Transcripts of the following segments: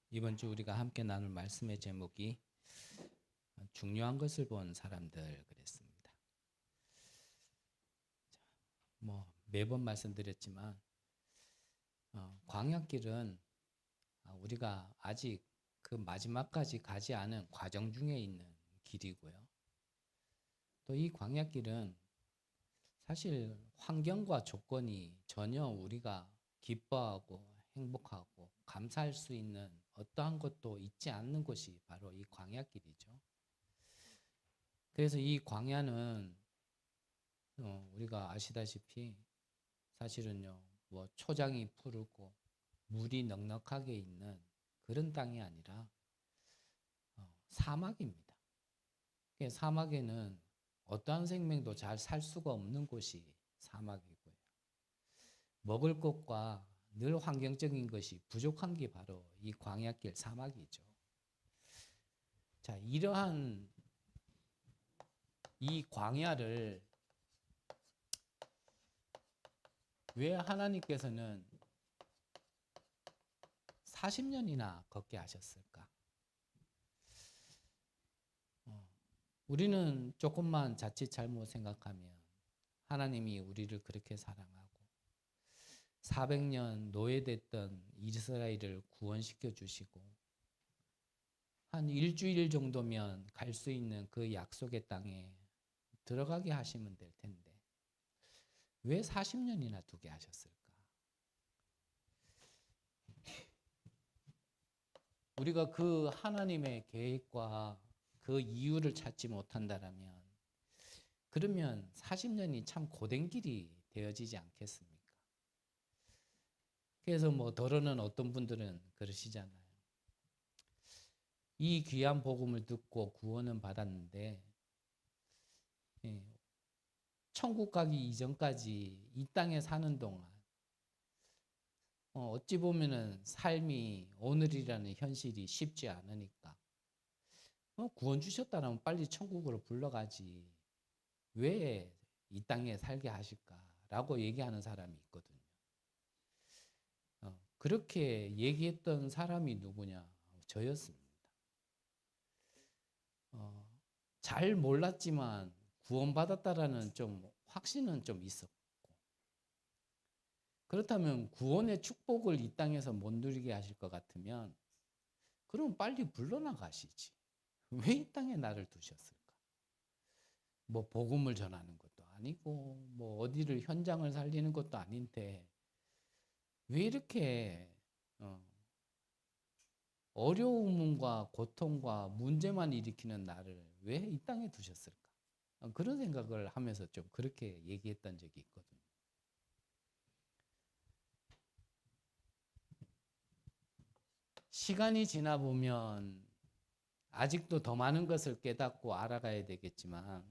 이번 주 우리가 함께 나눌 말씀의 제목이 중요한 것을 본 사람들 그랬습니다. 매번 말씀드렸지만 광야길은 우리가 아직 그 마지막까지 가지 않은 과정 중에 있는 길이고요. 또 이 광야길은 사실 환경과 조건이 전혀 우리가 기뻐하고 행복하고 감사할 수 있는 어떠한 것도 있지 않는 곳이 바로 이 광야길이죠. 그래서 이 광야는 우리가 아시다시피 사실은요, 초장이 푸르고 물이 넉넉하게 있는 그런 땅이 아니라 사막입니다. 사막에는 어떠한 생명도 잘 살 수가 없는 곳이 사막이고요. 먹을 것과 늘 환경적인 것이 부족한 게 바로 이 광야길 사막이죠. 자, 이러한 이 광야를 왜 하나님께서는 40년이나 걷게 하셨을까? 우리는 조금만 자칫 잘못 생각하면 하나님이 우리를 그렇게 사랑하고 400년 노예됐던 이스라엘을 구원시켜 주시고 한 일주일 정도면 갈 수 있는 그 약속의 땅에 들어가게 하시면 될 텐데 왜 40년이나 두게 하셨을까? 우리가 그 하나님의 계획과 그 이유를 찾지 못한다면 그러면 40년이 참 고된 길이 되어지지 않겠습니까? 그래서 더러는 어떤 분들은 그러시잖아요. 이 귀한 복음을 듣고 구원은 받았는데 천국 가기 이전까지 이 땅에 사는 동안 어찌 보면은 삶이 오늘이라는 현실이 쉽지 않으니까 구원 주셨다면 빨리 천국으로 불러가지 왜 이 땅에 살게 하실까라고 얘기하는 사람이 있거든요. 그렇게 얘기했던 사람이 누구냐? 저였습니다. 잘 몰랐지만 구원받았다라는 좀 확신은 좀 있었고 그렇다면 구원의 축복을 이 땅에서 못 누리게 하실 것 같으면 그럼 빨리 물러나가시지. 왜 이 땅에 나를 두셨을까? 복음을 전하는 것도 아니고 어디를 현장을 살리는 것도 아닌데 왜 이렇게 어려움과 고통과 문제만 일으키는 나를 왜 이 땅에 두셨을까? 그런 생각을 하면서 좀 그렇게 얘기했던 적이 있거든요. 시간이 지나 보면 아직도 더 많은 것을 깨닫고 알아가야 되겠지만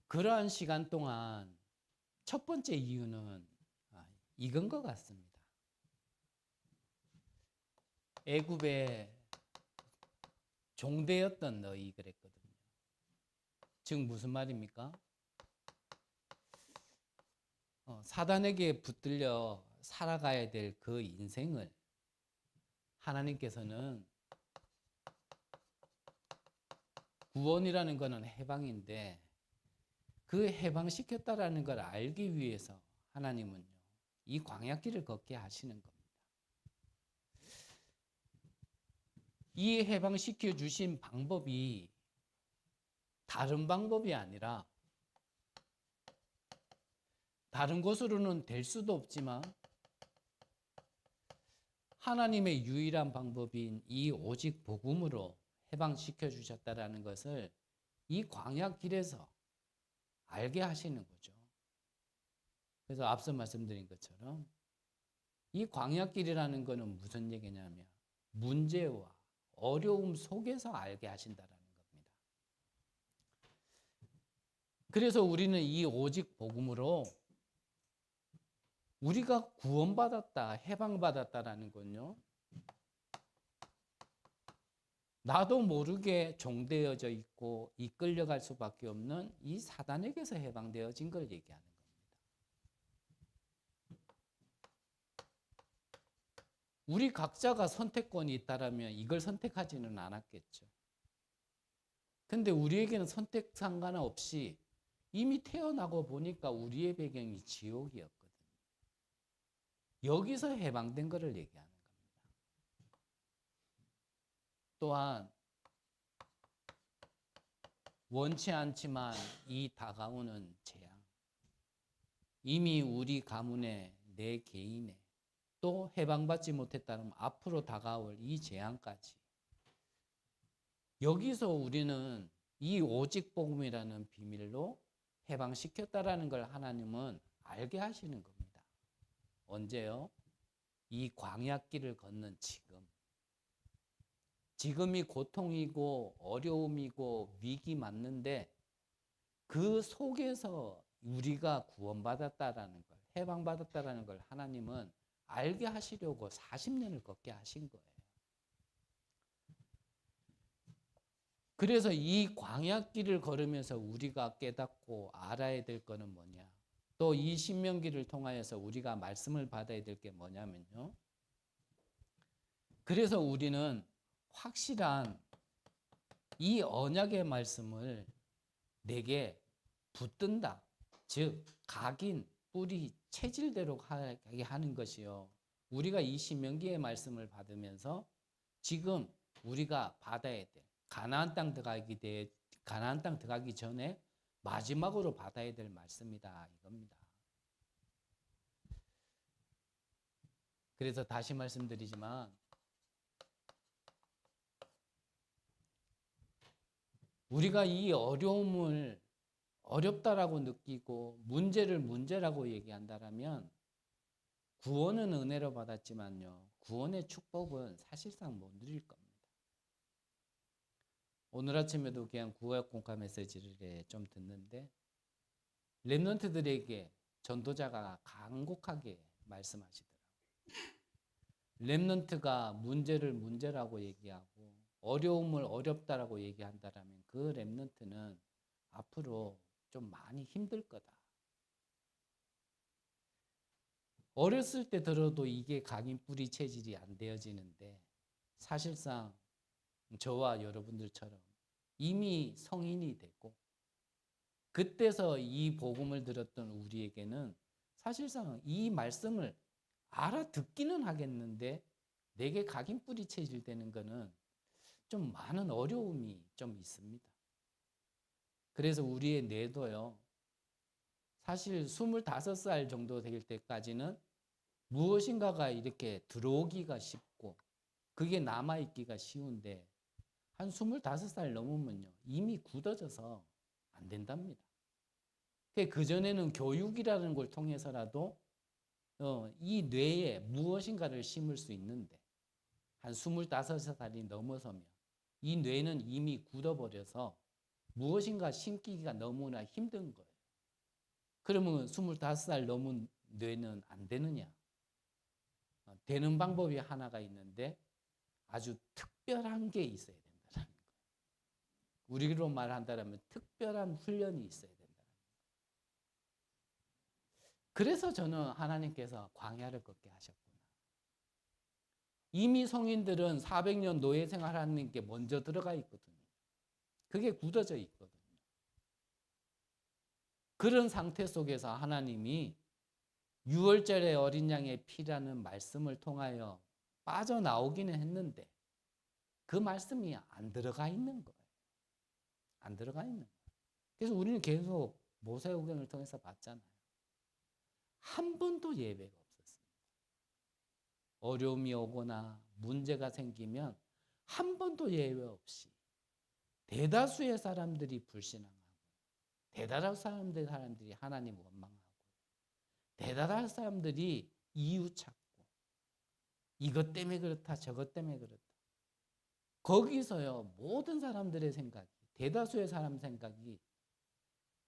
그러한 시간 동안 첫 번째 이유는 이건 것 같습니다. 애굽의 종되었던 너희 그랬거든요. 즉 무슨 말입니까? 사단에게 붙들려 살아가야 될 그 인생을 하나님께서는 구원이라는 것은 해방인데 그 해방시켰다라는 걸 알기 위해서 하나님은요 이 광야길을 걷게 하시는 겁니다. 이 해방시켜 주신 방법이 다른 방법이 아니라 다른 것으로는 될 수도 없지만 하나님의 유일한 방법인 이 오직 복음으로 해방시켜 주셨다라는 것을 이 광야길에서 알게 하시는 거죠. 그래서 앞서 말씀드린 것처럼 이 광야길이라는 것은 무슨 얘기냐면 문제와 어려움 속에서 알게 하신다라는 겁니다. 그래서 우리는 이 오직 복음으로 우리가 구원받았다, 해방받았다라는 건요. 나도 모르게 종되어져 있고 이끌려갈 수밖에 없는 이 사단에게서 해방되어진 걸 얘기하는 겁니다. 우리 각자가 선택권이 있다라면 이걸 선택하지는 않았겠죠. 근데 우리에게는 선택 상관없이 이미 태어나고 보니까 우리의 배경이 지옥이었거든요. 여기서 해방된 것을 얘기하는 겁니다. 또한 원치 않지만 이 다가오는 재앙, 이미 우리 가문에 내 개인에 또 해방받지 못했다면 앞으로 다가올 이 재앙까지, 여기서 우리는 이 오직 복음이라는 비밀로 해방시켰다라는 걸 하나님은 알게 하시는 겁니다. 언제요? 이 광야길을 걷는 지금. 지금이 고통이고 어려움이고 위기 맞는데 그 속에서 우리가 구원받았다라는 걸, 해방받았다라는 걸 하나님은 알게 하시려고 40년을 걷게 하신 거예요. 그래서 이 광야길을 걸으면서 우리가 깨닫고 알아야 될 거는 뭐냐? 또 이 신명기를 통하여서 우리가 말씀을 받아야 될 게 뭐냐면요. 그래서 우리는 확실한 이 언약의 말씀을 내게 붙든다. 즉 각인, 뿌리, 체질대로 하게 하는 것이요. 우리가 이 신명기의 말씀을 받으면서 지금 우리가 받아야 될 가나안 땅 들어가기 전에 마지막으로 받아야 될 말씀이다 이겁니다. 그래서 다시 말씀드리지만 우리가 이 어려움을 어렵다라고 느끼고 문제를 문제라고 얘기한다라면 구원은 은혜로 받았지만요. 구원의 축복은 사실상 못 누릴 겁니다. 오늘 아침에도 그냥 구약 공감 메시지를 좀 듣는데 렘넌트들에게 전도자가 간곡하게 말씀하시더라고요. 렘넌트가 문제를 문제라고 얘기하고 어려움을 어렵다라고 얘기한다라면 그 렘넌트는 앞으로 좀 많이 힘들 거다. 어렸을 때 들어도 이게 각인 뿌리 체질이 안 되어지는데 사실상 저와 여러분들처럼 이미 성인이 되고 그때서 이 복음을 들었던 우리에게는 사실상 이 말씀을 알아듣기는 하겠는데 내게 각인 뿌리 체질 되는 거는 좀 많은 어려움이 좀 있습니다. 그래서 우리의 뇌도요. 사실 25살 정도 될 때까지는 무엇인가가 이렇게 들어오기가 쉽고 그게 남아있기가 쉬운데 한 25살 넘으면요. 이미 굳어져서 안 된답니다. 그전에는 교육이라는 걸 통해서라도 이 뇌에 무엇인가를 심을 수 있는데 한 25살이 넘어서면 이 뇌는 이미 굳어버려서 무엇인가 심기가 너무나 힘든 거예요. 그러면 25살 넘은 뇌는 안 되느냐? 되는 방법이 하나가 있는데 아주 특별한 게 있어야 된다는 거예요. 우리로 말한다면 특별한 훈련이 있어야 된다는 거예요. 그래서 저는 하나님께서 광야를 걷게 하셨구나. 이미 성인들은 400년 노예 생활하는 게 먼저 들어가 있거든요. 그게 굳어져 있거든요. 그런 상태 속에서 하나님이 6월절의 어린 양의 피라는 말씀을 통하여 빠져나오기는 했는데 그 말씀이 안 들어가 있는 거예요. 안 들어가 있는 거예요. 그래서 우리는 계속 모세오경을 통해서 봤잖아요. 한 번도 예배가 없었습니다. 어려움이 오거나 문제가 생기면 한 번도 예배 없이 대다수의 사람들이 불신앙하고 대다수의 사람들이 하나님 원망하고 대다수의 사람들이 이유 찾고 이것 때문에 그렇다 저것 때문에 그렇다. 거기서요 모든 사람들의 생각이 대다수의 사람 생각이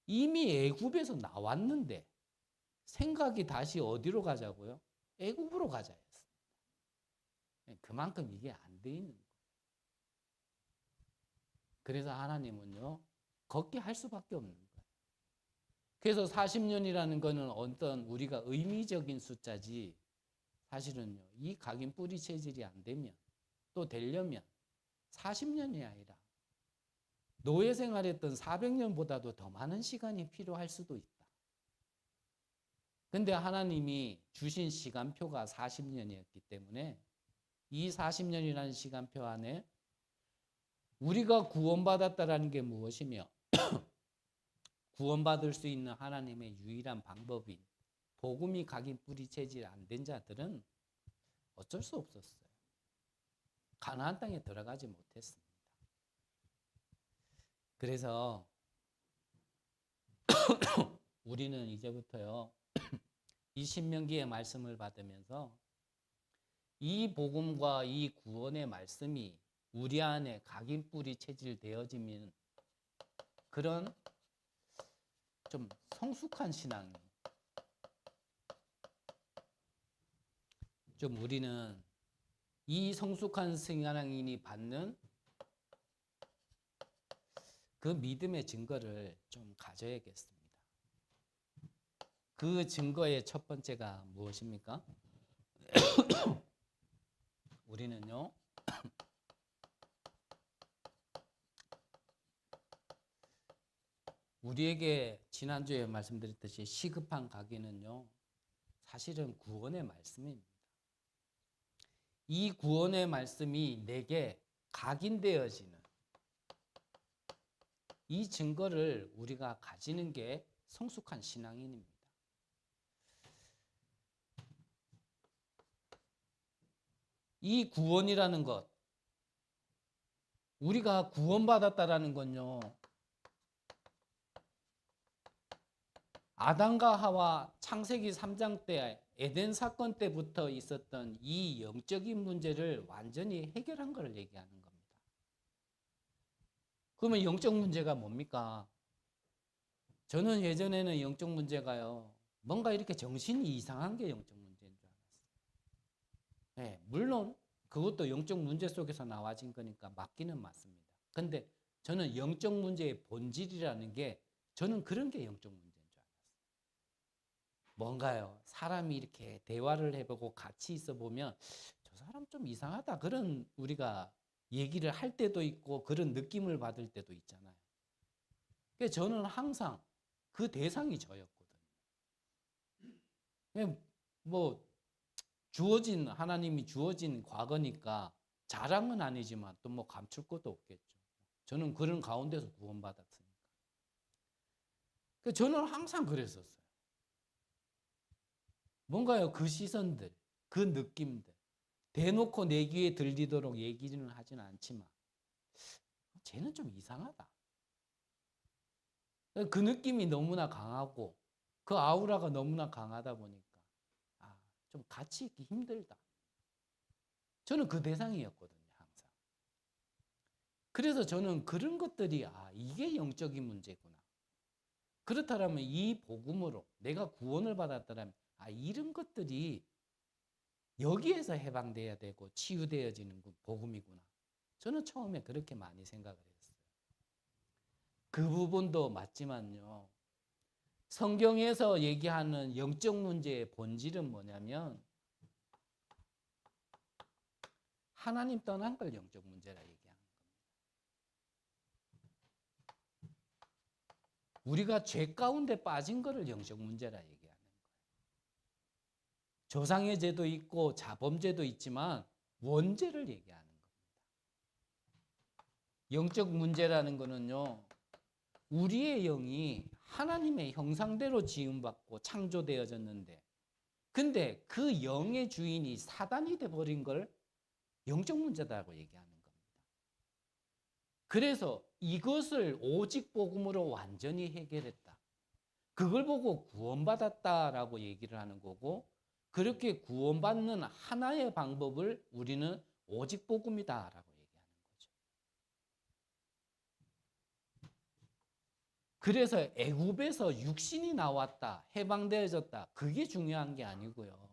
이미 애굽에서 나왔는데 생각이 다시 어디로 가자고요? 애굽으로 가자 했습니다. 그만큼 이게 안 돼 있는 거예요. 그래서 하나님은요 걷게 할 수밖에 없는 거예요. 그래서 40년이라는 거는 어떤 우리가 의미적인 숫자지 사실은요, 이 각인 뿌리 체질이 안 되면, 또 되려면 40년이 아니라 노예 생활했던 400년보다도 더 많은 시간이 필요할 수도 있다. 근데 하나님이 주신 시간표가 40년이었기 때문에 이 40년이라는 시간표 안에 우리가 구원받았다라는 게 무엇이며 구원받을 수 있는 하나님의 유일한 방법인 복음이 각인 뿌리 체질 안 된 자들은 어쩔 수 없었어요. 가나안 땅에 들어가지 못했습니다. 그래서 우리는 이제부터요, 이 신명기의 말씀을 받으면서 이 복음과 이 구원의 말씀이 우리 안에 각인 뿌리 체질 되어지면 그런 좀 성숙한 신앙이 좀 우리는 이 성숙한 신앙인이 받는 그 믿음의 증거를 좀 가져야겠습니다. 그 증거의 첫 번째가 무엇입니까? 우리는요, 우리에게 지난주에 말씀드렸듯이 시급한 각인은요, 사실은 구원의 말씀입니다. 이 구원의 말씀이 내게 각인되어지는 이 증거를 우리가 가지는 게 성숙한 신앙인입니다. 이 구원이라는 것, 우리가 구원받았다라는 건요, 아담과 하와 창세기 3장 때 에덴 사건 때부터 있었던 이 영적인 문제를 완전히 해결한 걸 얘기하는 겁니다. 그러면 영적 문제가 뭡니까? 저는 예전에는 영적 문제가요, 뭔가 이렇게 정신이 이상한 게 영적 문제인 줄 알았어요. 네, 물론 그것도 영적 문제 속에서 나와진 거니까 맞기는 맞습니다. 근데 저는 영적 문제의 본질이라는 게 저는 그런 게 영적 문제인 줄 알았어요. 뭔가요? 사람이 이렇게 대화를 해보고 같이 있어 보면 저 사람 좀 이상하다, 그런 우리가 얘기를 할 때도 있고 그런 느낌을 받을 때도 있잖아요. 그래서 저는 항상 그 대상이 저였거든요. 뭐 주어진, 하나님이 주어진 과거니까 자랑은 아니지만 또 뭐 감출 것도 없겠죠. 저는 그런 가운데서 구원받았으니까. 저는 항상 그랬었어요. 뭔가요, 그 시선들, 그 느낌들, 대놓고 내 귀에 들리도록 얘기는 하지는 않지만 쟤는 좀 이상하다. 그 느낌이 너무나 강하고 그 아우라가 너무나 강하다 보니까 좀 같이 있기 힘들다. 저는 그 대상이었거든요, 항상. 그래서 저는 그런 것들이 이게 영적인 문제구나. 그렇다면 이 복음으로 내가 구원을 받았다면 이런 것들이 여기에서 해방돼야 되고 치유되어지는 복음이구나. 저는 처음에 그렇게 많이 생각을 했어요. 그 부분도 맞지만요, 성경에서 얘기하는 영적 문제의 본질은 뭐냐면 하나님 떠난 걸 영적 문제라 얘기하는 겁니다. 우리가 죄 가운데 빠진 거를 영적 문제라 얘기하는 거예요. 조상의 죄도 있고 자범죄도 있지만 원죄를 얘기하는 겁니다. 영적 문제라는 거는요, 우리의 영이 하나님의 형상대로 지음받고 창조되어졌는데 근데 그 영의 주인이 사단이 돼버린 걸 영적 문제다라고 얘기하는 겁니다. 그래서 이것을 오직 복음으로 완전히 해결했다. 그걸 보고 구원받았다라고 얘기를 하는 거고, 그렇게 구원받는 하나의 방법을 우리는 오직 복음이다라고 얘기하는 거죠. 그래서 애굽에서 육신이 나왔다, 해방되어졌다, 그게 중요한 게 아니고요.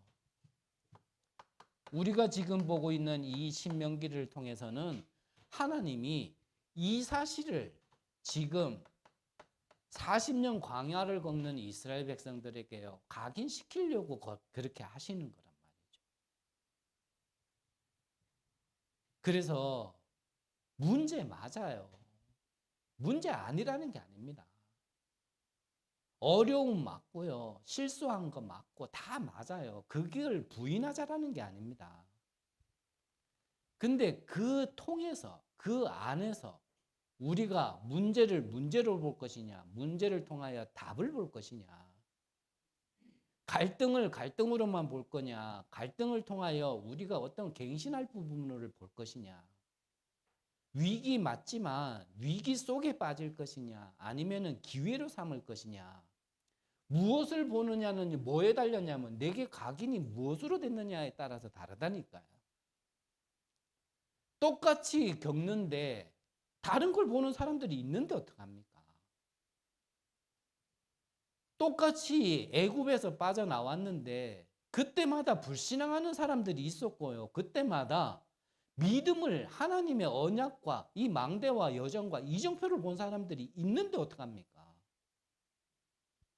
우리가 지금 보고 있는 이 신명기를 통해서는 하나님이 이 사실을 지금 40년 광야를 걷는 이스라엘 백성들에게요, 각인시키려고 그렇게 하시는 거란 말이죠. 그래서 문제 맞아요. 문제 아니라는 게 아닙니다. 어려움 맞고요. 실수한 거 맞고 다 맞아요. 그걸 부인하자라는 게 아닙니다. 근데 그 통해서 그 안에서 우리가 문제를 문제로 볼 것이냐, 문제를 통하여 답을 볼 것이냐, 갈등을 갈등으로만 볼 거냐, 갈등을 통하여 우리가 어떤 갱신할 부분을 볼 것이냐, 위기 맞지만 위기 속에 빠질 것이냐, 아니면은 기회로 삼을 것이냐, 무엇을 보느냐는 뭐에 달렸냐면 내게 각인이 무엇으로 됐느냐에 따라서 다르다니까요. 똑같이 겪는데 다른 걸 보는 사람들이 있는데 어떡합니까? 똑같이 애굽에서 빠져나왔는데 그때마다 불신앙하는 사람들이 있었고요. 그때마다 믿음을 하나님의 언약과 이 망대와 여정과 이정표를 본 사람들이 있는데 어떡합니까?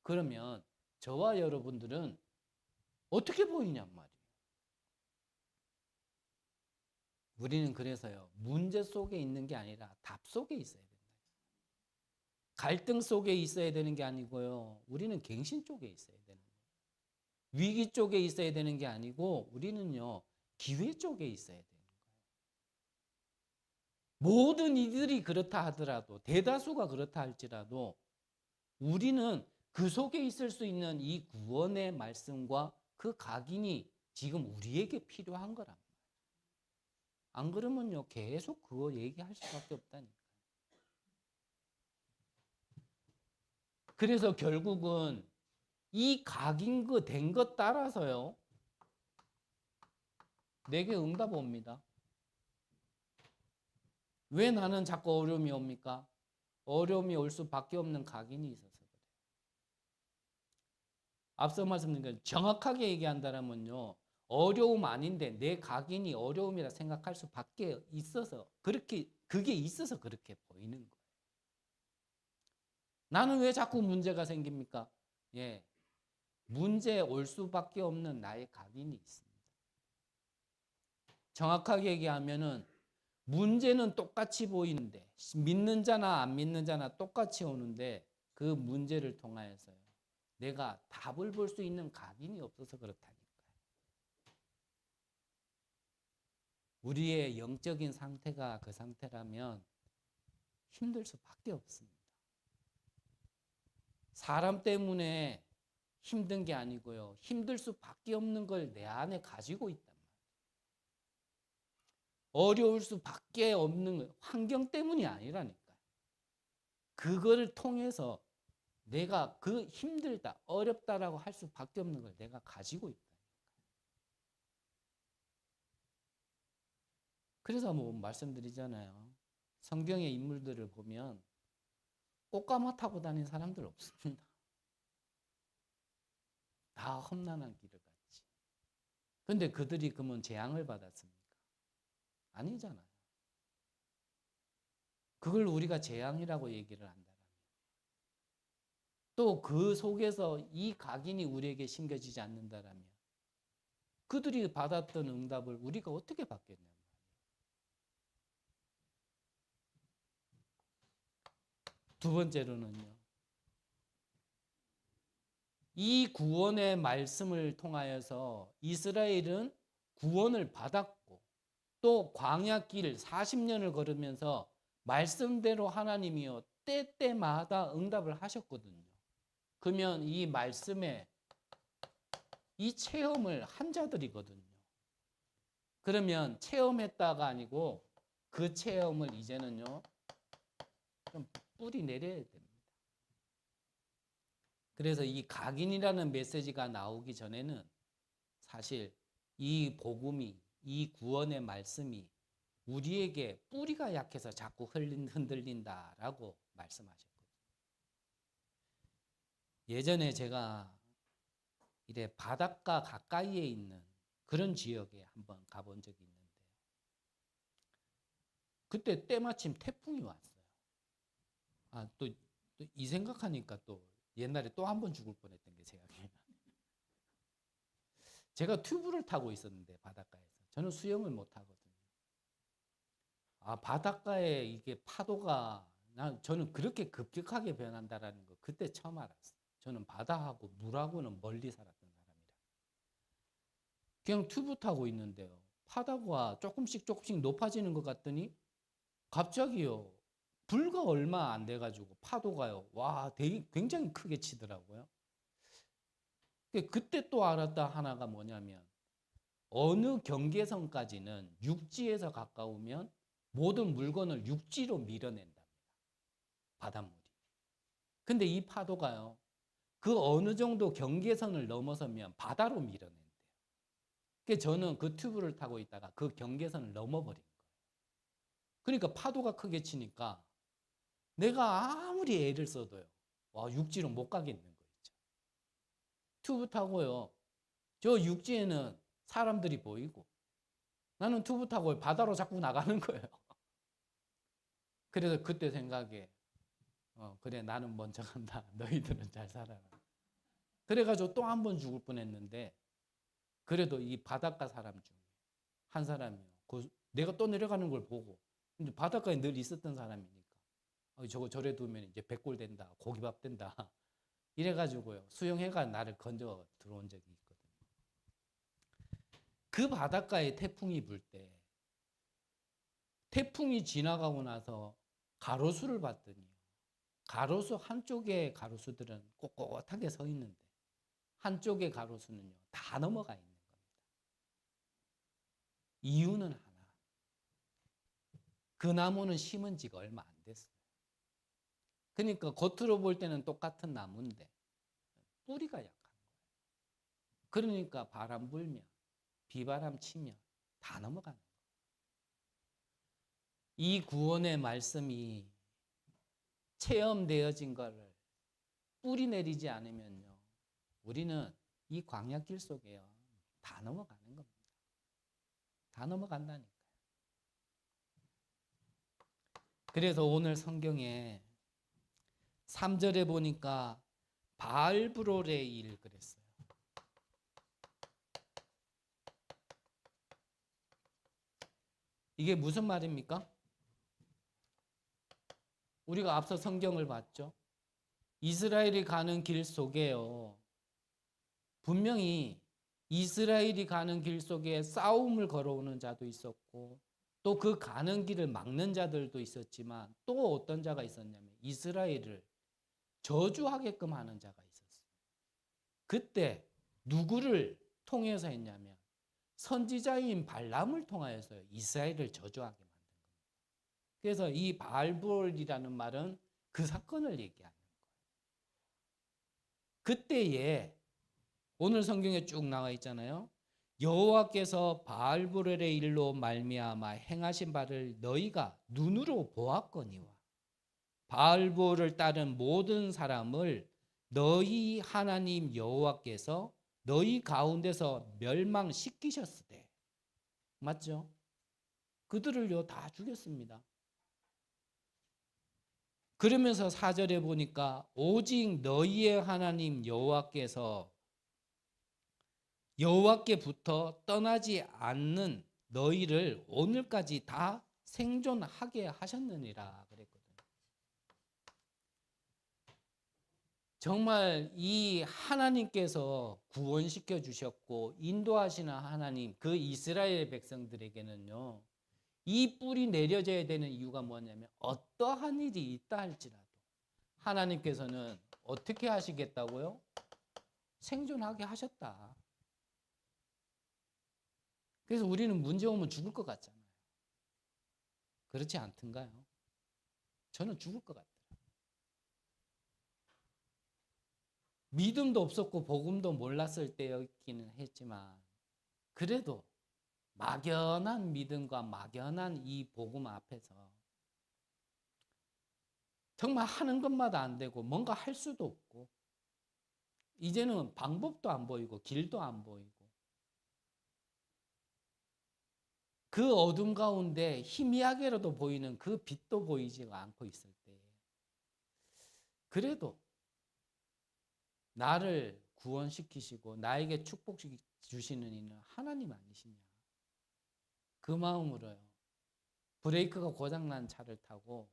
그러면 저와 여러분들은 어떻게 보이냔 말이에요. 우리는 그래서요, 문제 속에 있는 게 아니라 답 속에 있어야 된다. 갈등 속에 있어야 되는 게 아니고요, 우리는 갱신 쪽에 있어야 되는 거예요. 위기 쪽에 있어야 되는 게 아니고 우리는요, 기회 쪽에 있어야 되는 거예요. 모든 이들이 그렇다 하더라도, 대다수가 그렇다 할지라도 우리는 그 속에 있을 수 있는 이 구원의 말씀과 그 각인이 지금 우리에게 필요한 거란 말이에요. 안 그러면요, 계속 그거 얘기할 수밖에 없다니까요. 그래서 결국은 이 각인 그 된 것 따라서요, 내게 응답 옵니다. 왜 나는 자꾸 어려움이 옵니까? 어려움이 올 수밖에 없는 각인이 있어서 그래요. 앞서 말씀드린 것 정확하게 얘기한다면요, 어려움 아닌데 내 각인이 어려움이라 생각할 수밖에 있어서 그게 있어서 그렇게 보이는 거예요. 나는 왜 자꾸 문제가 생깁니까? 예, 문제 올 수밖에 없는 나의 각인이 있습니다. 정확하게 얘기하면은 문제는 똑같이 보이는데 믿는 자나 안 믿는 자나 똑같이 오는데 그 문제를 통하여서요, 내가 답을 볼 수 있는 각인이 없어서 그렇다니까요. 우리의 영적인 상태가 그 상태라면 힘들 수밖에 없습니다. 사람 때문에 힘든 게 아니고요, 힘들 수밖에 없는 걸 내 안에 가지고 있단 말이에요. 어려울 수밖에 없는 환경 때문이 아니라니까요. 그거를 통해서 내가 그 힘들다, 어렵다라고 할 수밖에 없는 걸 내가 가지고 있다. 그래서 뭐 말씀드리잖아요. 성경의 인물들을 보면 꽃가마 타고 다니는 사람들 없습니다. 다 험난한 길을 갔지. 근데 그들이 그러면 재앙을 받았습니까? 아니잖아요. 그걸 우리가 재앙이라고 얘기를 한다면 또 그 속에서 이 각인이 우리에게 심겨지지 않는다라면 그들이 받았던 응답을 우리가 어떻게 받겠냐 말이에요. 두 번째로는요, 이 구원의 말씀을 통하여서 이스라엘은 구원을 받았고 또 광야길 40년을 걸으면서 말씀대로 하나님이요 때때마다 응답을 하셨거든요. 그러면 이 말씀에 이 체험을 한 자들이거든요. 그러면 체험했다가 아니고 그 체험을 이제는요, 좀 뿌리 내려야 됩니다. 그래서 이 각인이라는 메시지가 나오기 전에는 사실 이 복음이, 이 구원의 말씀이 우리에게 뿌리가 약해서 자꾸 흔들린다라고 말씀하셨거든요. 예전에 제가 이래 바닷가 가까이에 있는 그런 지역에 한번 가본 적이 있는데 그때 때마침 태풍이 왔어요. 또 이 생각하니까 또 옛날에 또 한 번 죽을 뻔했던 게 생각이 나요. 제가 튜브를 타고 있었는데 바닷가에서 저는 수영을 못 하거든요. 바닷가에 이게 파도가 저는 그렇게 급격하게 변한다라는 거 그때 처음 알았어요. 저는 바다하고 물하고는 멀리 살았던 사람이라. 그냥 튜브 타고 있는데요. 파도가 조금씩 높아지는 것 같더니 갑자기요. 불과 얼마 안 돼가지고 파도가요. 와, 되게 굉장히 크게 치더라고요. 그때 또 알았다 하나가 뭐냐면 어느 경계선까지는 육지에서 가까우면 모든 물건을 육지로 밀어낸답니다. 바닷물이. 근데 이 파도가요. 그 어느 정도 경계선을 넘어서면 바다로 밀어낸대요. 그래서 저는 그 튜브를 타고 있다가 그 경계선을 넘어버린 거예요. 그러니까 파도가 크게 치니까 내가 아무리 애를 써도요. 와, 육지로 못 가겠는 거 있죠. 튜브 타고요. 저 육지에는 사람들이 보이고 나는 튜브 타고 바다로 자꾸 나가는 거예요. 그래서 그때 생각에 그래 나는 먼저 간다. 너희들은 잘 살아라. 그래가지고 또 한 번 죽을 뻔했는데 그래도 이 바닷가 사람 중에 한 사람이요. 내가 또 내려가는 걸 보고 근데 바닷가에 늘 있었던 사람이니까 저거 저래 두면 이제 백골 된다. 고기밥 된다. 이래가지고요. 수영해가 나를 건져 들어온 적이 있거든요. 그 바닷가에 태풍이 불 때 태풍이 지나가고 나서 가로수를 봤더니 가로수 한쪽의 가로수들은 꼿꼿하게 서 있는데 한쪽의 가로수는요. 다 넘어가 있는 겁니다. 이유는 하나. 그 나무는 심은 지가 얼마 안 됐어요. 그러니까 겉으로 볼 때는 똑같은 나무인데 뿌리가 약한 거예요. 그러니까 바람 불면 비바람 치면 다 넘어가는 거예요. 이 구원의 말씀이 체험되어진 것을 뿌리 내리지 않으면요. 우리는 이 광야길 속에요. 다 넘어가는 겁니다. 다 넘어간다니까요. 그래서 오늘 성경에 3절에 보니까 바알브롤의 그랬어요. 이게 무슨 말입니까? 우리가 앞서 성경을 봤죠. 이스라엘이 가는 길 속에요. 분명히 이스라엘이 가는 길 속에 싸움을 걸어오는 자도 있었고 또 그 가는 길을 막는 자들도 있었지만 또 어떤 자가 있었냐면 이스라엘을 저주하게끔 하는 자가 있었어요. 그때 누구를 통해서 했냐면 선지자인 발람을 통하여서 이스라엘을 저주하게 만든 겁니다. 그래서 이 바알볼이라는 말은 그 사건을 얘기하는 거예요. 그때에 오늘 성경에 쭉 나와 있잖아요. 여호와께서 바알볼의 일로 말미암아 행하신 바를 너희가 눈으로 보았거니와 바알볼을 따른 모든 사람을 너희 하나님 여호와께서 너희 가운데서 멸망시키셨으되. 맞죠? 그들을요 다 죽였습니다. 그러면서 4절에 보니까 오직 너희의 하나님 여호와께부터 떠나지 않는 너희를 오늘까지 다 생존하게 하셨느니라 그랬거든요. 정말 이 하나님께서 구원시켜 주셨고 인도하시는 하나님 그 이스라엘 백성들에게는요. 이 뿔이 내려져야 되는 이유가 뭐냐면 어떠한 일이 있다 할지라도 하나님께서는 어떻게 하시겠다고요? 생존하게 하셨다. 그래서 우리는 문제 오면 죽을 것 같잖아요. 그렇지 않던가요? 저는 죽을 것 같아요. 믿음도 없었고 복음도 몰랐을 때였기는 했지만 그래도 막연한 믿음과 막연한 이 복음 앞에서 정말 하는 것마다 안 되고 뭔가 할 수도 없고 이제는 방법도 안 보이고 길도 안 보이고 그 어둠 가운데 희미하게라도 보이는 그 빛도 보이지가 않고 있을 때 그래도 나를 구원시키시고 나에게 축복 주시는 이는 하나님 아니시냐 그 마음으로요 브레이크가 고장난 차를 타고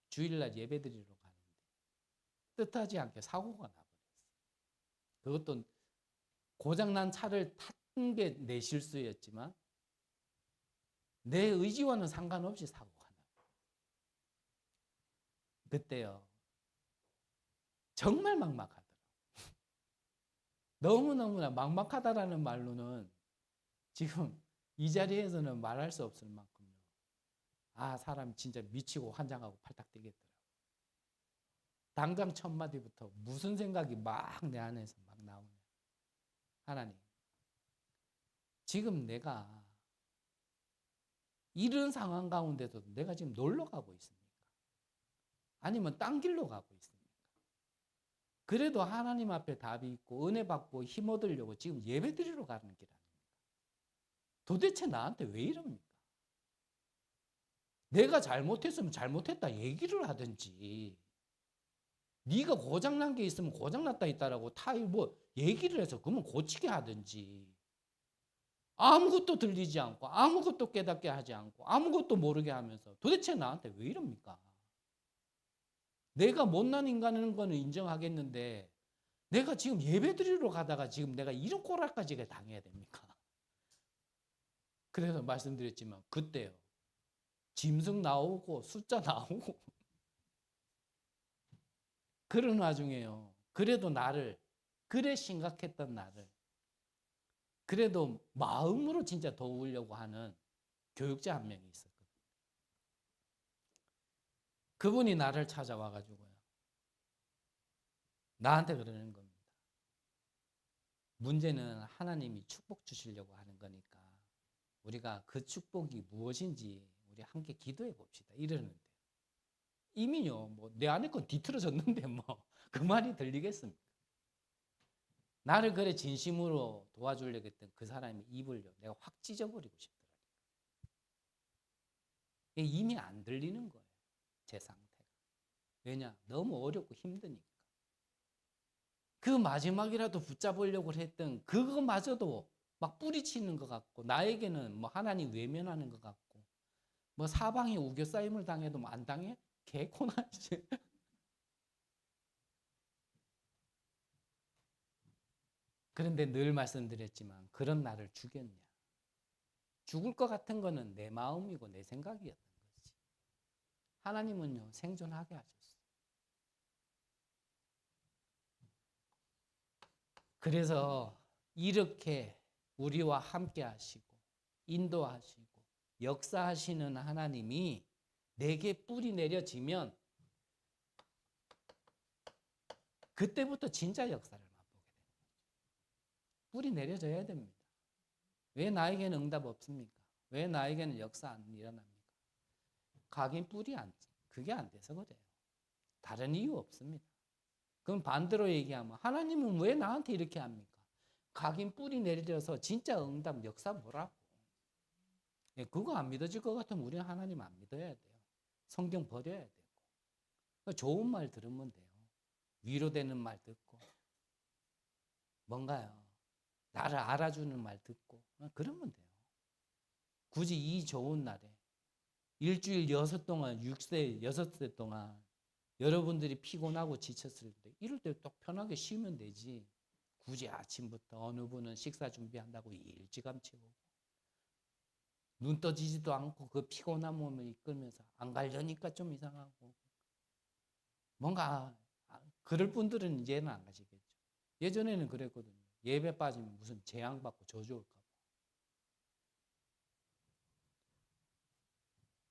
주일날 예배드리러 가는데 뜻하지 않게 사고가 나버렸어. 그것도 고장난 차를 탄 게 내 실수였지만 내 의지와는 상관없이 사고가 나. 그때요. 정말 막막하더라. 너무너무나 막막하다라는 말로는 지금 이 자리에서는 말할 수 없을 만큼요. 아, 사람 진짜 미치고 환장하고 팔딱 뛰겠더라고. 당장 첫 마디부터 무슨 생각이 막 내 안에서 막 나오냐. 하나님, 지금 내가 이런 상황 가운데서도 내가 지금 놀러 가고 있습니까? 아니면 딴 길로 가고 있습니까? 그래도 하나님 앞에 답이 있고 은혜 받고 힘 얻으려고 지금 예배 드리러 가는 길 아닙니까? 도대체 나한테 왜 이럽니까? 내가 잘못했으면 잘못했다 얘기를 하든지, 네가 고장난 게 있으면 고장났다 있다라고 뭐 얘기를 해서 그러면 고치게 하든지, 아무것도 들리지 않고 아무것도 깨닫게 하지 않고 아무것도 모르게 하면서 도대체 나한테 왜 이럽니까? 내가 못난 인간인 거는 인정하겠는데 내가 지금 예배 드리러 가다가 지금 내가 이런 꼴까지 당해야 됩니까? 그래서 말씀드렸지만 그때요. 짐승 나오고 숫자 나오고 그런 와중에요. 그래도 나를, 그래 심각했던 나를 그래도 마음으로 진짜 도우려고 하는 교육자 한 명이 있었거든요. 그분이 나를 찾아와가지고요. 나한테 그러는 겁니다. 문제는 하나님이 축복 주시려고 하는 거니까 우리가 그 축복이 무엇인지 우리 함께 기도해 봅시다. 이러는데 이미요, 뭐 내 안에 건 뒤틀어졌는데 뭐 그 말이 들리겠습니까? 나를 그래 진심으로 도와주려고 했던 그 사람의 입을요, 내가 확 찢어버리고 싶더라고요. 이미 안 들리는 거예요, 제 상태가. 왜냐? 너무 어렵고 힘드니까. 그 마지막이라도 붙잡으려고 했던 그거마저도 막 뿌리치는 것 같고, 나에게는 뭐 하나님 외면하는 것 같고, 뭐 사방에 우겨싸임을 당해도 뭐 안 당해? 개코나 이제. 그런데 늘 말씀드렸지만 그런 나를 죽였냐? 죽을 것 같은 거는 내 마음이고 내 생각이었던 거지. 하나님은요, 생존하게 하셨어. 그래서 이렇게 우리와 함께 하시고 인도하시고 역사하시는 하나님이 내게 뿌리 내려지면 그때부터 진짜 역사를 맛보게 되는 거죠. 뿌리 내려져야 됩니다. 왜 나에게는 응답 없습니까? 왜 나에게는 역사 안 일어납니까? 각인 뿌리 그게 안 돼서 그래요. 다른 이유 없습니다. 그럼 반대로 얘기하면 하나님은 왜 나한테 이렇게 합니까? 각인 뿌리 내려서 진짜 응답 역사 뭐라고? 예, 그거 안 믿어질 것 같으면 우리는 하나님 안 믿어야 돼요. 성경 버려야 되고. 좋은 말 들으면 돼요. 위로되는 말 듣고. 뭔가요? 나를 알아주는 말 듣고. 그러면 돼요. 굳이 이 좋은 날에 일주일 6 동안 6세 동안 여러분들이 피곤하고 지쳤을 때 이럴 때 딱 편하게 쉬면 되지. 굳이 아침부터 어느 분은 식사 준비한다고 일찌감치 오고 눈 떠지지도 않고 그 피곤한 몸을 이끌면서 안 가려니까 좀 이상하고 뭔가 그럴 분들은 이제는 안 가시겠죠. 예전에는 그랬거든요. 예배 빠지면 무슨 재앙받고 저주올까 봐.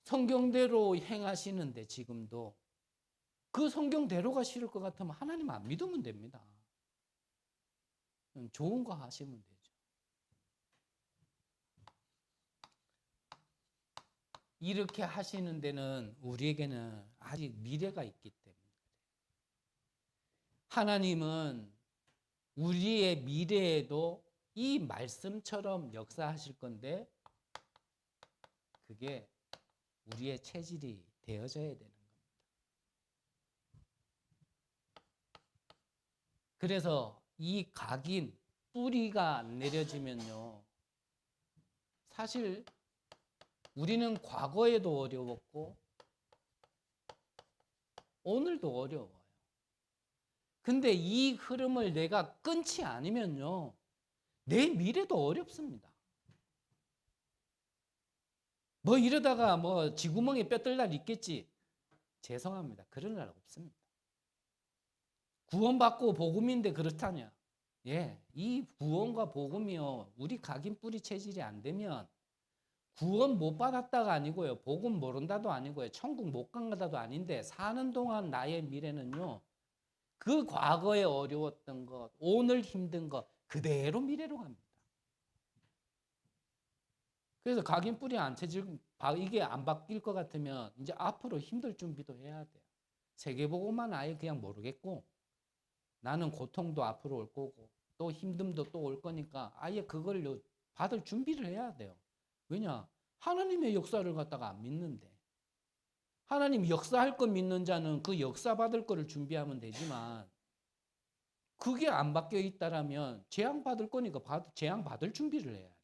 성경대로 행하시는데 지금도 그 성경대로가 싫을 것 같으면 하나님 안 믿으면 됩니다. 좋은 거 하시면 되죠. 이렇게 하시는 데는 우리에게는 아직 미래가 있기 때문에 하나님은 우리의 미래에도 이 말씀처럼 역사하실 건데 그게 우리의 체질이 되어져야 되는 겁니다. 그래서 이 각인 뿌리가 안 내려지면요, 사실 우리는 과거에도 어려웠고 오늘도 어려워요. 근데 이 흐름을 내가 끊지 않으면요, 내 미래도 어렵습니다. 뭐 이러다가 뭐 쥐구멍에 뼈 뜰 날 있겠지. 죄송합니다. 그럴 날 없습니다. 구원받고 복음인데 그렇다냐? 예, 이 구원과 복음이요, 우리 각인 뿌리 체질이 안 되면 구원 못 받았다가 아니고요, 복음 모른다도 아니고요, 천국 못 간다도 아닌데 사는 동안 나의 미래는요, 그 과거에 어려웠던 것, 오늘 힘든 것 그대로 미래로 갑니다. 그래서 각인 뿌리 안 체질, 이게 안 바뀔 것 같으면 이제 앞으로 힘들 준비도 해야 돼요. 세계복음만 아예 그냥 모르겠고, 나는 고통도 앞으로 올 거고 또 힘듦도 또 올 거니까 아예 그걸 받을 준비를 해야 돼요. 왜냐? 하나님의 역사를 갖다가 안 믿는데. 하나님 역사할 거 믿는 자는 그 역사 받을 거를 준비하면 되지만, 그게 안 바뀌어 있다라면 재앙 받을 거니까 재앙 받을 준비를 해야 돼요.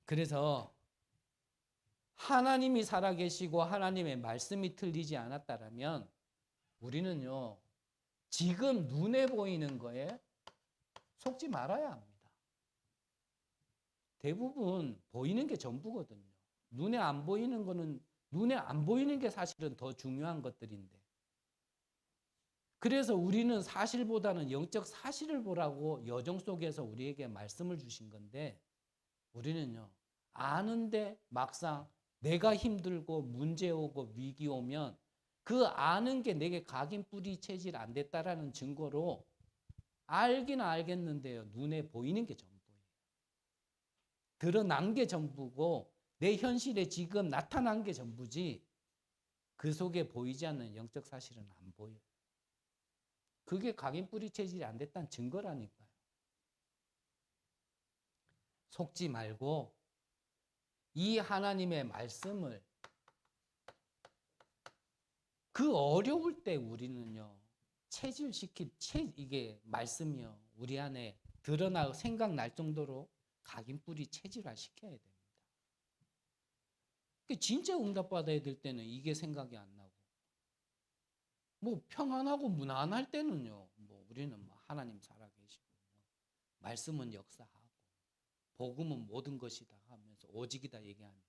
그래서 하나님이 살아계시고 하나님의 말씀이 틀리지 않았다라면 우리는요, 지금 눈에 보이는 거에 속지 말아야 합니다. 대부분 보이는 게 전부거든요. 눈에 안 보이는 거는, 눈에 안 보이는 게 사실은 더 중요한 것들인데. 그래서 우리는 사실보다는 영적 사실을 보라고 여정 속에서 우리에게 말씀을 주신 건데, 우리는요, 아는데 막상 내가 힘들고 문제 오고 위기 오면 그 아는 게 내게 각인 뿌리 체질 안 됐다라는 증거로 알기는 알겠는데요, 눈에 보이는 게 전부예요. 드러난 게 전부고 내 현실에 지금 나타난 게 전부지, 그 속에 보이지 않는 영적 사실은 안 보여요. 그게 각인 뿌리 체질이 안 됐다는 증거라니까요. 속지 말고 이 하나님의 말씀을, 그 어려울 때 우리는요, 이게 말씀이요, 우리 안에 드러나고 생각날 정도로 각인 뿌리 체질화 시켜야 됩니다. 진짜 응답받아야 될 때는 이게 생각이 안 나고, 뭐 평안하고 무난할 때는요, 뭐 우리는 뭐 하나님 살아계시고 말씀은 역사하고 복음은 모든 것이다 하면서 오직이다 얘기하는,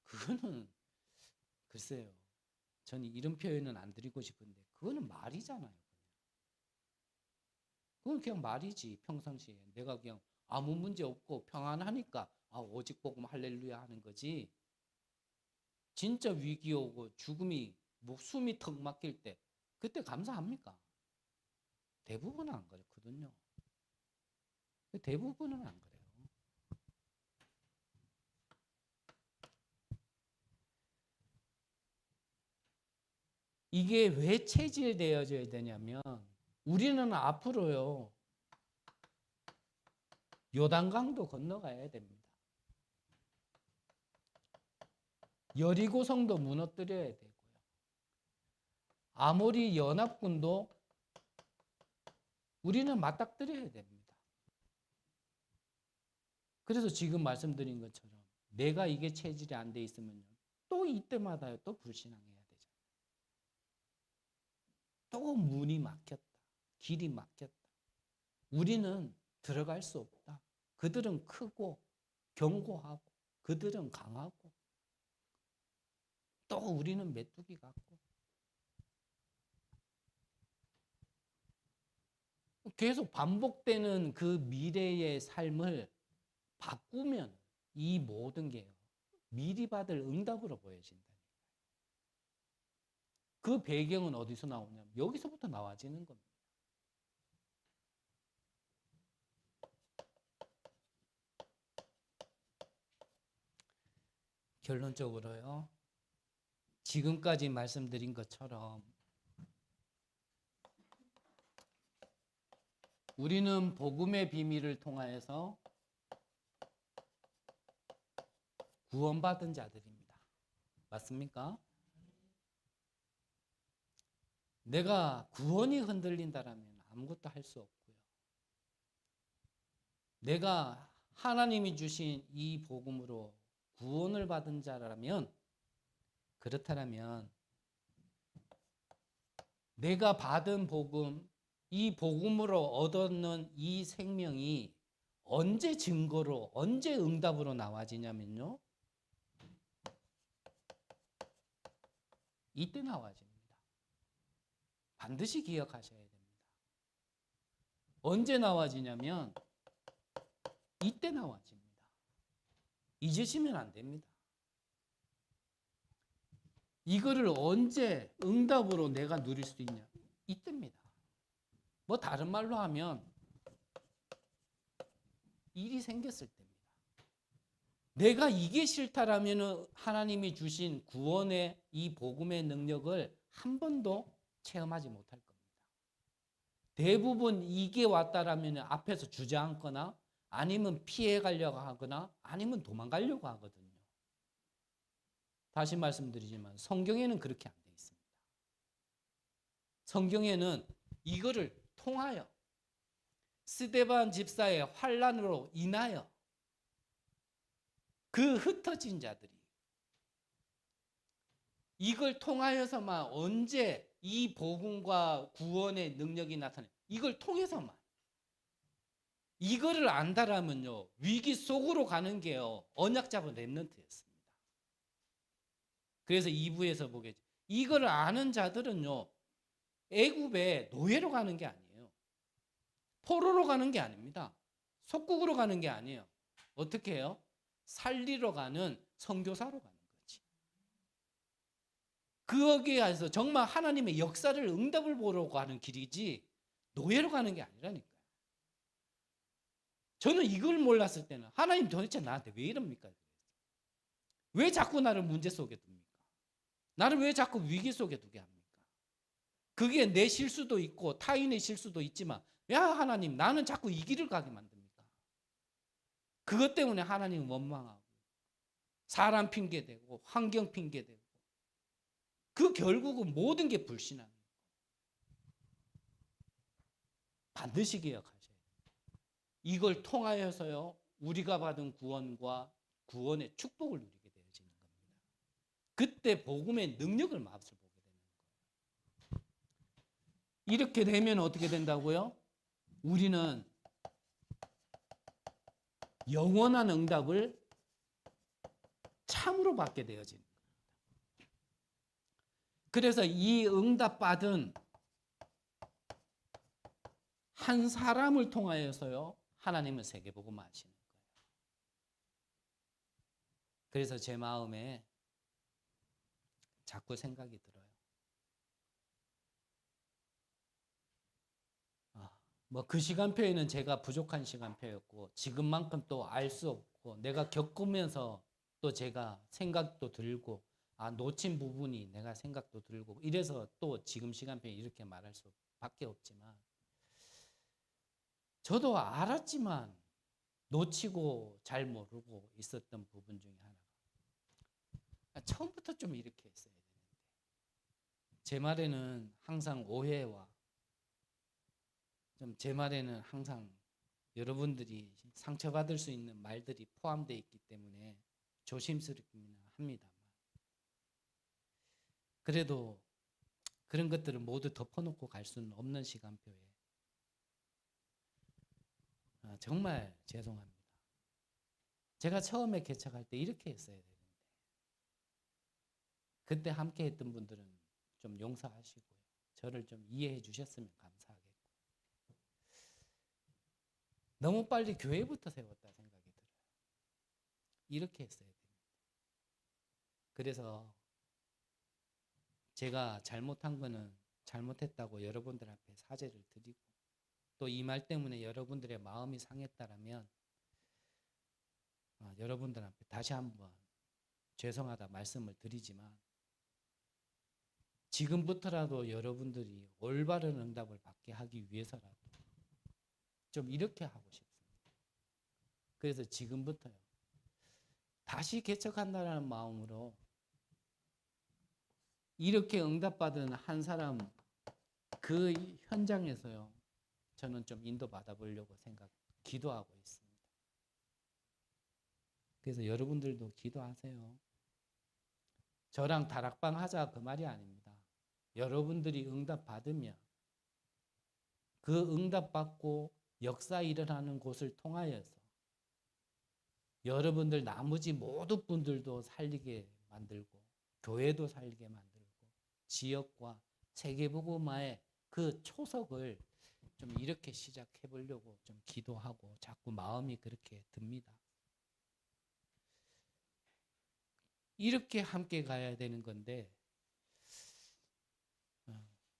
그거는 글쎄요, 저는 이런 표현은 안 드리고 싶은데 그거는 말이잖아요. 그건 그냥 말이지. 평상시에 내가 그냥 아무 문제 없고 평안하니까 오직 복음 할렐루야 하는 거지. 진짜 위기 오고 죽음이, 뭐 숨이 턱 막힐 때 그때 감사합니까? 대부분은 안 그렇거든요. 대부분은 안 그래요. 이게 왜 체질되어져야 되냐면, 우리는 앞으로요, 요단강도 건너가야 됩니다. 여리고성도 무너뜨려야 되고요. 아모리 연합군도 우리는 맞닥뜨려야 됩니다. 그래서 지금 말씀드린 것처럼 내가 이게 체질이 안 돼 있으면 또 이때마다 또 불신앙해야 되잖아요. 또 문이 막혔다. 길이 막혔다. 우리는 들어갈 수 없다. 그들은 크고 견고하고 그들은 강하고 또 우리는 메뚜기 같고, 계속 반복되는 그 미래의 삶을 바꾸면 이 모든 게요, 미리 받을 응답으로 보여진다. 그 배경은 어디서 나오냐면 여기서부터 나와지는 겁니다. 결론적으로요, 지금까지 말씀드린 것처럼 우리는 복음의 비밀을 통하여서 구원받은 자들입니다. 맞습니까? 내가 구원이 흔들린다라면 아무것도 할 수 없고요. 내가 하나님이 주신 이 복음으로 구원을 받은 자라면, 그렇다면 내가 받은 복음, 이 복음으로 얻었는 이 생명이 언제 증거로, 언제 응답으로 나와지냐면요, 이때 나와집니다. 반드시 기억하셔야 됩니다. 언제 나와지냐면 이때 나와집니다. 잊으시면 안 됩니다. 이거를 언제 응답으로 내가 누릴 수 있냐? 이때입니다. 뭐 다른 말로 하면 일이 생겼을 때입니다. 내가 이게 싫다라면 하나님이 주신 구원의 이 복음의 능력을 한 번도 체험하지 못할 겁니다. 대부분 이게 왔다라면 앞에서 주저앉거나 아니면 피해 가려고 하거나 아니면 도망가려고 하거든요. 다시 말씀드리지만 성경에는 그렇게 안 돼 있습니다. 성경에는 이거를 통하여 스데반 집사의 환난으로 인하여 그 흩어진 자들이 이걸 통하여서만 언제 이 복음과 구원의 능력이 나타나, 이걸 통해서만. 이거를 안다라면요, 위기 속으로 가는 게요, 언약 잡은 렘넌트였습니다. 그래서 2부에서 보겠죠. 이걸 아는 자들은요, 애굽에 노예로 가는 게 아니에요. 포로로 가는 게 아닙니다. 속국으로 가는 게 아니에요. 어떻게 해요? 살리러 가는 선교사로 가는 거지. 거기에서 정말 하나님의 역사를, 응답을 보러 가는 길이지 노예로 가는 게 아니라니까요. 저는 이걸 몰랐을 때는 하나님 도대체 나한테 왜 이럽니까? 왜 자꾸 나를 문제 속에 둡니까? 나를 왜 자꾸 위기 속에 두게 합니까? 그게 내 실수도 있고 타인의 실수도 있지만 왜 하나님 나는 자꾸 이 길을 가게 만듭니까? 그것 때문에 하나님은 원망하고 사람 핑계대고 환경 핑계대고 그 결국은 모든 게 불신앙이에요. 반드시 기억하셔야 돼요. 이걸 통하여서요, 우리가 받은 구원과 구원의 축복을 누리게 되어지는 겁니다. 그때 복음의 능력을 맛을 보게 되는 거예요. 이렇게 되면 어떻게 된다고요? 우리는 영원한 응답을 참으로 받게 되어지는 겁니다. 그래서 이 응답받은 한 사람을 통하여서요, 하나님은 세계복음을 하시는 거예요. 그래서 제 마음에 자꾸 생각이 들어요. 뭐 그 시간표에는 제가 부족한 시간표였고 지금만큼 또 알 수 없고 내가 겪으면서 또 제가 생각도 들고 놓친 부분이 내가 생각도 들고 이래서 또 지금 시간표에 이렇게 말할 수밖에 없지만 저도 알았지만 놓치고 잘 모르고 있었던 부분 중에 하나가 처음부터 좀 이렇게 했어야 되는데 제 말에는 항상 오해와 좀 제 말에는 항상 여러분들이 상처받을 수 있는 말들이 포함되어 있기 때문에 조심스럽긴 합니다만 그래도 그런 것들을 모두 덮어놓고 갈 수는 없는 시간표에 정말 죄송합니다. 제가 처음에 개척할 때 이렇게 했어야 되는데 그때 함께 했던 분들은 좀 용서하시고요. 저를 좀 이해해 주셨으면 감사하겠고 너무 빨리 교회부터 세웠다 생각이 들어요. 이렇게 했어야 됩니다. 그래서 제가 잘못한 거는 잘못했다고 여러분들 앞에 사죄를 드리고 또 이 말 때문에 여러분들의 마음이 상했다라면 여러분들 앞에 다시 한번 죄송하다 말씀을 드리지만 지금부터라도 여러분들이 올바른 응답을 받게 하기 위해서라도 좀 이렇게 하고 싶습니다. 그래서 지금부터요. 다시 개척한다는 마음으로 이렇게 응답받은 한 사람 그 현장에서요. 저는 좀 인도받아 보려고 기도하고 있습니다. 그래서 여러분들도 기도하세요. 저랑 다락방 하자 그 말이 아닙니다. 여러분들이 응답 받으면 그 응답 받고 역사 일어나는 곳을 통하여서 여러분들 나머지 모든 분들도 살리게 만들고 교회도 살리게 만들고 지역과 세계복음화의 그 초석을 좀 이렇게 시작해 보려고 좀 기도하고 자꾸 마음이 그렇게 듭니다. 이렇게 함께 가야 되는 건데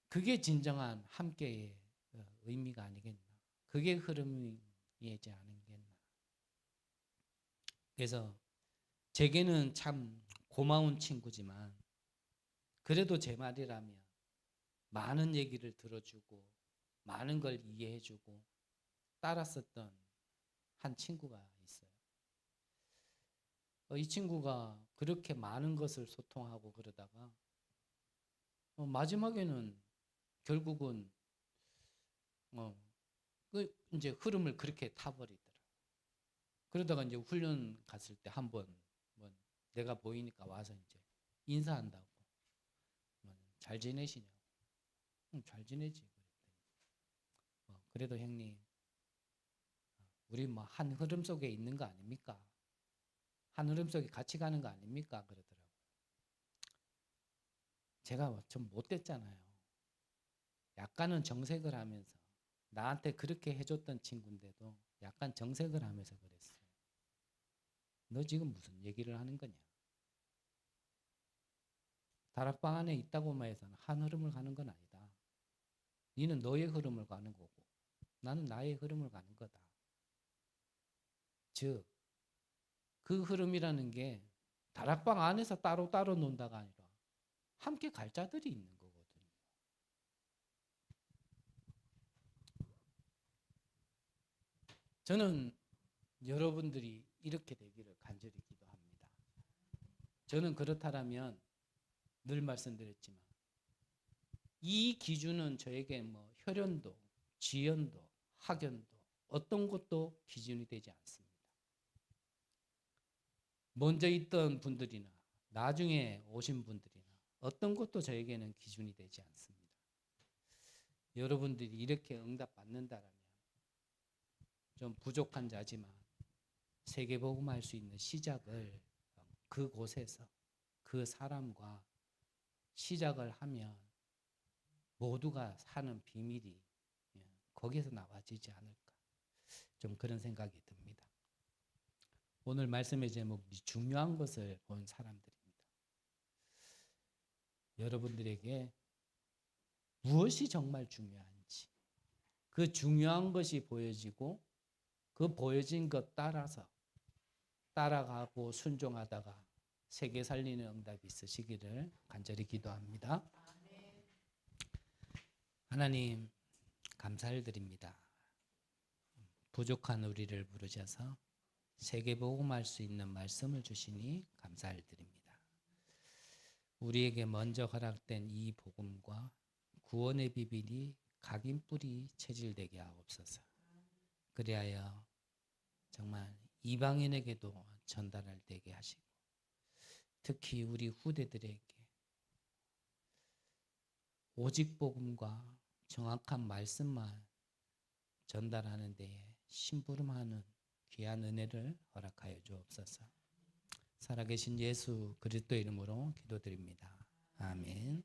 그게 진정한 함께의 의미가 아니겠나. 그게 흐름이지 않겠나. 그래서 제게는 참 고마운 친구지만 그래도 제 말이라면 많은 얘기를 들어주고 많은 걸 이해해주고 따랐었던 한 친구가 있어요. 이 친구가 그렇게 많은 것을 소통하고 그러다가 마지막에는 결국은 그 이제 흐름을 그렇게 타버리더라고. 그러다가 이제 훈련 갔을 때 한번 내가 보이니까 와서 이제 인사한다고. 잘 지내시냐고. 잘 지내지. 그랬더니 그래도 형님 우리 뭐 한 흐름 속에 있는 거 아닙니까? 한 흐름 속에 같이 가는 거 아닙니까? 그러더라고요. 제가 좀 못됐잖아요. 약간은 정색을 하면서 나한테 그렇게 해줬던 친구인데도 약간 정색을 하면서 그랬어요. 너 지금 무슨 얘기를 하는 거냐? 다락방 안에 있다고만 해서는 한 흐름을 가는 건 아니다. 너는 너의 흐름을 가는 거고 나는 나의 흐름을 가는 거다. 즉, 그 흐름이라는 게 다락방 안에서 따로따로 논다가 아니라 함께 갈 자들이 있는 거거든요. 저는 여러분들이 이렇게 되기를 간절히 기도합니다. 저는 그렇다라면 늘 말씀드렸지만 이 기준은 저에게 뭐 혈연도, 지연도, 학연도 어떤 것도 기준이 되지 않습니다. 먼저 있던 분들이나 나중에 오신 분들이나 어떤 것도 저에게는 기준이 되지 않습니다. 여러분들이 이렇게 응답받는다라면 좀 부족한 자지만 세계복음할 수 있는 시작을 그곳에서 그 사람과 시작을 하면 모두가 사는 비밀이 거기에서 나와지지 않을까 좀 그런 생각이 듭니다. 오늘 말씀의 제목이 중요한 것을 본 사람들입니다. 여러분들에게 무엇이 정말 중요한지 그 중요한 것이 보여지고 그 보여진 것 따라서 따라가고 순종하다가 세계 살리는 응답이 있으시기를 간절히 기도합니다. 하나님 감사를 드립니다. 부족한 우리를 부르셔서 세계복음할 수 있는 말씀을 주시니 감사를 드립니다. 우리에게 먼저 허락된 이 복음과 구원의 비밀이 각인 뿌리 체질되게 하옵소서. 그리하여 정말 이방인에게도 전달할 되게 하시고 특히 우리 후대들에게 오직 복음과 정확한 말씀만 전달하는 데에 심부름하는 귀한 은혜를 허락하여 주옵소서. 살아계신 예수 그리스도 이름으로 기도드립니다. 아멘.